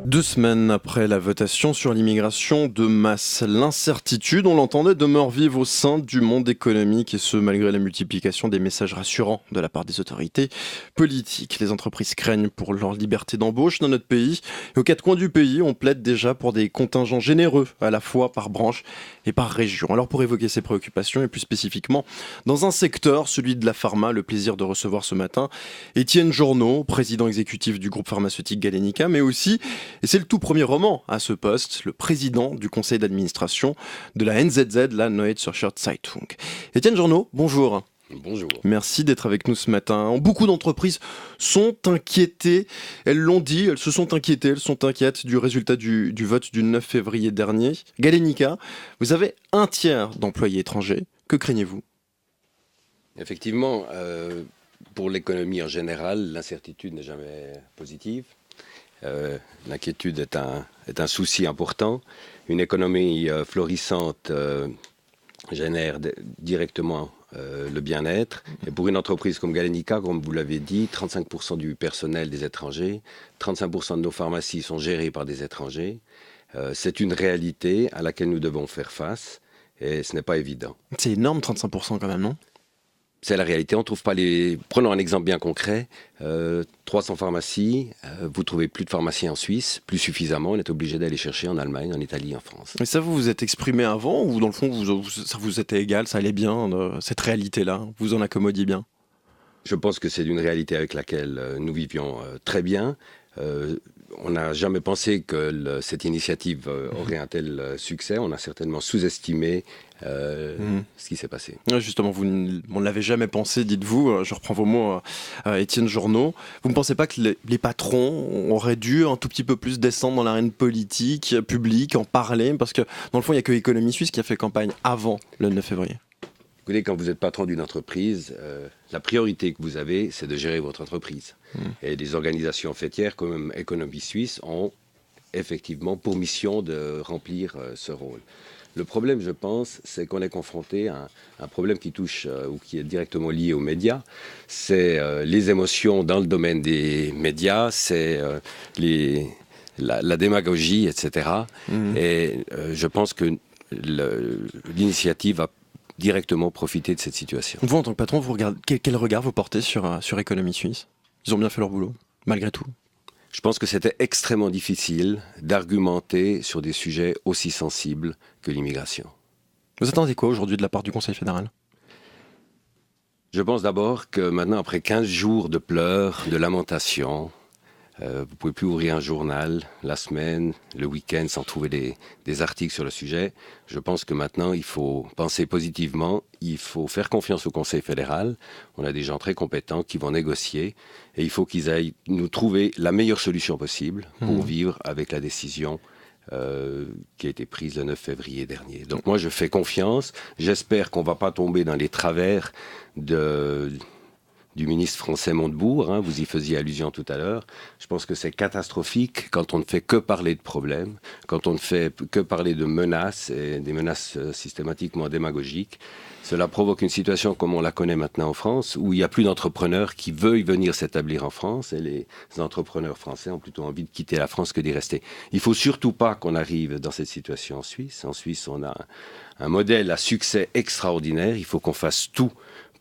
2 semaines après la votation sur l'immigration de masse, l'incertitude, on l'entendait, demeure vive au sein du monde économique et ce malgré la multiplication des messages rassurants de la part des autorités politiques. Les entreprises craignent pour leur liberté d'embauche dans notre pays et aux quatre coins du pays, on plaide déjà pour des contingents généreux à la fois par branche et par région. Alors pour évoquer ces préoccupations et plus spécifiquement dans un secteur, celui de la pharma, le plaisir de recevoir ce matin Étienne Journeau, président exécutif du groupe pharmaceutique Galenica, mais aussi, et c'est le tout premier roman à ce poste, le président du conseil d'administration de la NZZ, la Neue Zürcher Zeitung. Étienne Journeau, bonjour. Bonjour. Merci d'être avec nous ce matin. Beaucoup d'entreprises sont inquiétées, elles l'ont dit, elles se sont inquiétées, elles sont inquiètes du résultat du vote du 9 février dernier. Galenica, vous avez un tiers d'employés étrangers, que craignez-vous ? Effectivement, pour l'économie en général, l'incertitude n'est jamais positive. L'inquiétude est un souci important. Une économie florissante génère directement le bien-être. Et pour une entreprise comme Galenica, comme vous l'avez dit, 35% du personnel des étrangers, 35% de nos pharmacies sont gérées par des étrangers. C'est une réalité à laquelle nous devons faire face et ce n'est pas évident. C'est énorme, 35% quand même, non ? C'est la réalité, on ne trouve pas les... Prenons un exemple bien concret, 300 pharmacies, vous ne trouvez plus de pharmacies en Suisse, plus suffisamment, on est obligé d'aller chercher en Allemagne, en Italie, en France. Mais ça, vous vous êtes exprimé avant ou dans le fond, ça vous était égal, ça allait bien, cette réalité-là, vous en accommodiez bien ? Je pense que c'est une réalité avec laquelle nous vivions très bien. On n'a jamais pensé que cette initiative aurait un tel succès. On a certainement sous-estimé ce qui s'est passé. Justement, on ne l'avait jamais pensé, dites-vous. Je reprends vos mots, Étienne Journeau. Vous ne pensez pas que les patrons auraient dû un tout petit peu plus descendre dans l'arène politique, publique, en parler ? Parce que dans le fond, il n'y a que Économie Suisse qui a fait campagne avant le 9 février. Écoutez, quand vous êtes patron d'une entreprise, la priorité que vous avez, c'est de gérer votre entreprise. Et les organisations fêtières comme Économie Suisse ont effectivement pour mission de remplir ce rôle. Le problème, je pense, c'est qu'on est confronté à un problème qui touche ou qui est directement lié aux médias. C'est les émotions dans le domaine des médias, c'est la démagogie, etc. Et je pense que l'initiative a directement profiter de cette situation. Vous, en tant que patron, quel regard vous portez sur Économie Suisse ? Ils ont bien fait leur boulot, malgré tout. Je pense que c'était extrêmement difficile d'argumenter sur des sujets aussi sensibles que l'immigration. Vous attendez quoi aujourd'hui de la part du Conseil fédéral ? Je pense d'abord que maintenant, après 15 jours de pleurs, de lamentations, vous ne pouvez plus ouvrir un journal la semaine, le week-end sans trouver des articles sur le sujet. Je pense que maintenant, il faut penser positivement, il faut faire confiance au Conseil fédéral. On a des gens très compétents qui vont négocier et il faut qu'ils aillent nous trouver la meilleure solution possible pour vivre avec la décision qui a été prise le 9 février dernier. Donc moi, je fais confiance. J'espère qu'on ne va pas tomber dans les travers du ministre français Montebourg, vous y faisiez allusion tout à l'heure. Je pense que c'est catastrophique quand on ne fait que parler de problèmes, quand on ne fait que parler de menaces, et des menaces systématiquement démagogiques. Cela provoque une situation comme on la connaît maintenant en France, où il n'y a plus d'entrepreneurs qui veuillent venir s'établir en France, et les entrepreneurs français ont plutôt envie de quitter la France que d'y rester. Il ne faut surtout pas qu'on arrive dans cette situation en Suisse. En Suisse, on a un modèle à succès extraordinaire. Il faut qu'on fasse tout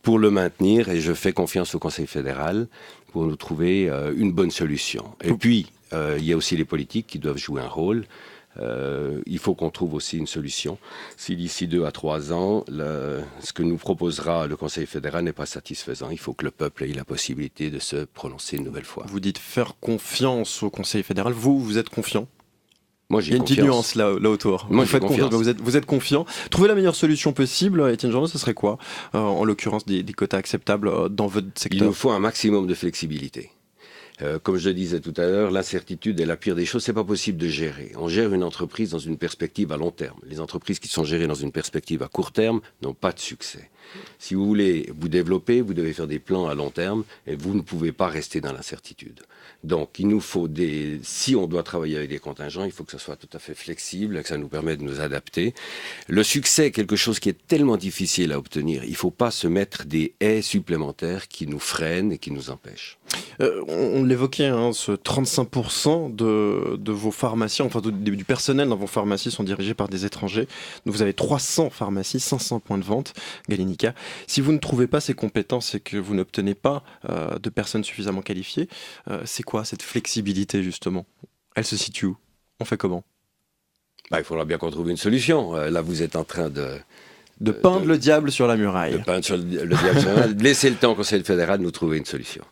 pour le maintenir, et je fais confiance au Conseil fédéral pour nous trouver une bonne solution. Et puis, il y a aussi les politiques qui doivent jouer un rôle. Il faut qu'on trouve aussi une solution. Si d'ici 2 à 3 ans, ce que nous proposera le Conseil fédéral n'est pas satisfaisant, il faut que le peuple ait la possibilité de se prononcer une nouvelle fois. Vous dites faire confiance au Conseil fédéral. Vous êtes confiant ? Moi, j'ai Il y a une petite nuance là autour. Moi, j'ai confiance. Vous êtes confiant. Trouver la meilleure solution possible, Étienne Journeau, ce serait quoi ? En l'occurrence, des quotas acceptables dans votre secteur ? Il nous faut un maximum de flexibilité. Comme je le disais tout à l'heure, l'incertitude est la pire des choses. C'est pas possible de gérer. On gère une entreprise dans une perspective à long terme. Les entreprises qui sont gérées dans une perspective à court terme n'ont pas de succès. Si vous voulez vous développer, vous devez faire des plans à long terme et vous ne pouvez pas rester dans l'incertitude. Donc, il nous faut si on doit travailler avec des contingents, il faut que ça soit tout à fait flexible, que ça nous permette de nous adapter. Le succès est quelque chose qui est tellement difficile à obtenir. Il ne faut pas se mettre des haies supplémentaires qui nous freinent et qui nous empêchent. On l'évoquait, hein, ce 35% de vos pharmacies, enfin du personnel dans vos pharmacies sont dirigés par des étrangers. Donc vous avez 300 pharmacies, 500 points de vente, Galenica. Si vous ne trouvez pas ces compétences et que vous n'obtenez pas de personnes suffisamment qualifiées, c'est quoi cette flexibilité justement? Elle se situe où? On fait comment? Il faudra bien qu'on trouve une solution. Là, vous êtes en train de peindre le diable sur la muraille. De peindre le diable sur la muraille. Laissez le temps au Conseil fédéral de nous trouver une solution.